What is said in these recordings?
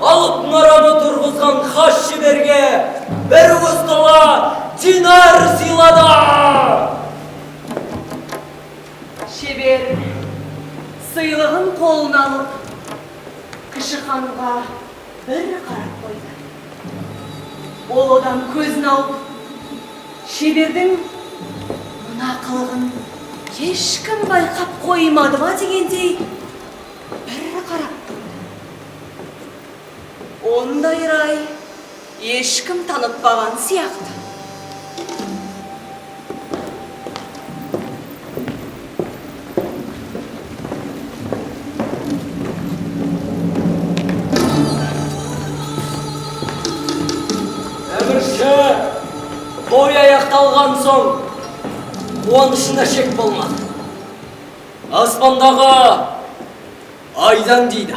Alıp narada turguzgan haş şiberge bir ustola dinar silada. Şeber sıylığın koluna alıp Kışıkhanға bir qarap koydu. Ол odan көзін алып, Шебердің мына қылығын ешкім байқап қоймады ма дегендей бір қарап тұрды. Ондай рай ешкім танытпаған сияқты. Той аяқталған соң қуанышына шек болмады. Аспандағы айдан дейді.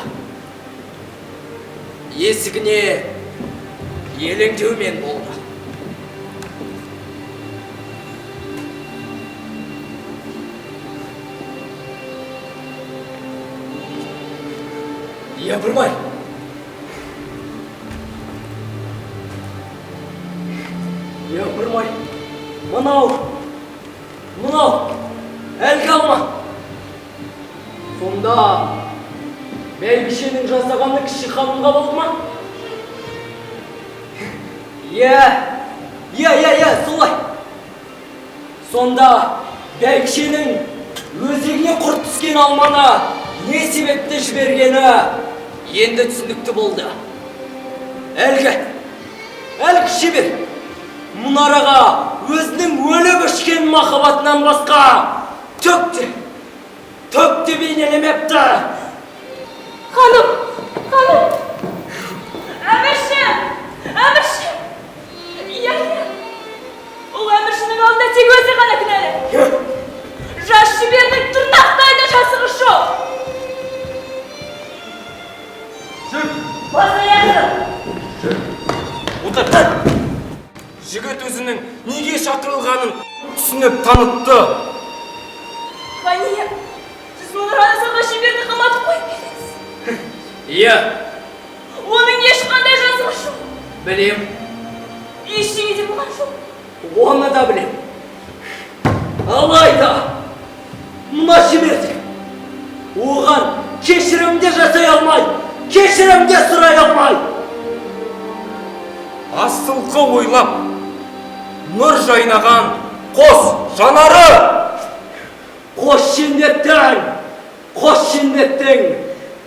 Есігіне елеңдеумен болды. Япырмай. Япырмай. Мынау, әлгі алма. Сонда бәйбішенің жасағаны кіші ханымға болды ма? Солай. Сонда бәйбішенің өзегіне құрт түскен алманы не себепті жібергені енді түсінікті болды. Әлгі Шебер мұнараға өзінің өліп өшкен махаббатынан басқа төк те бейнелемепті. Ханым! Әмірші! Иә. Ол әміршінің алдында тек өзі ғана кінәлі. Жас Шебердің тырнақтай да жасығы жоқ. Баса яғырым! Отыр! Жігіт өзінің неге шақырылғанын түсініп танытты. Қания, сіз мұнараны саға Шеберді қаматып қойып едіңіз. Иә. Оның ешқандай жазығы жоқ. Білем. Ештеңе де болған жоқ. Оны да білем. Алайда, мына Шеберді оған кешірімде жасай алмай, кешірімде сұрай алмай. Асылқы ойлап, нұр жайнаған қос жанары. Қос жендеттің,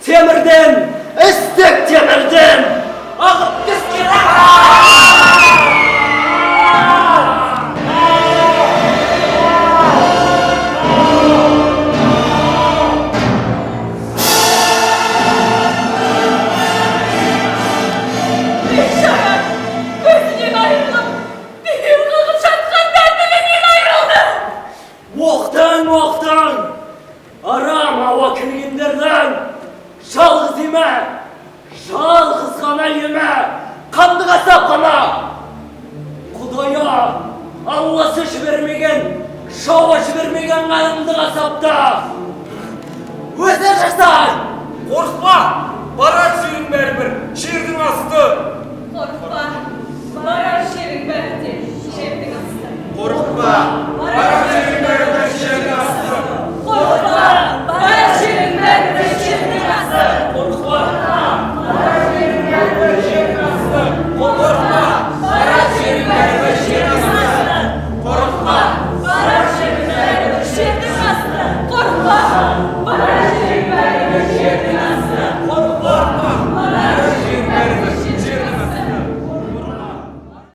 темірден, істік темірден ағып түскен. Оқтан, арам ауа кіргендердің жалғыз еме, жалғыз ғана еме, қанды қасап қана. Құдайы Алласы жібермеген, шауа жібермеген қанды қасапта өзі жасай. Қорқпа, барар жерің бәрібір жердің асты. Қорқпа, барар жерің бәрібір жердің асты. Қорқпа, барар жерің бәрібір жердің асты. Қорқпа, барар жерің бәрібір жердің асты. Қорқпа, барар жерің бәрібір жердің асты. Қорқпа, барар жерің бәрібір жердің асты. Қорқпа, барар жерің бәрібір жердің асты. Қорқпа.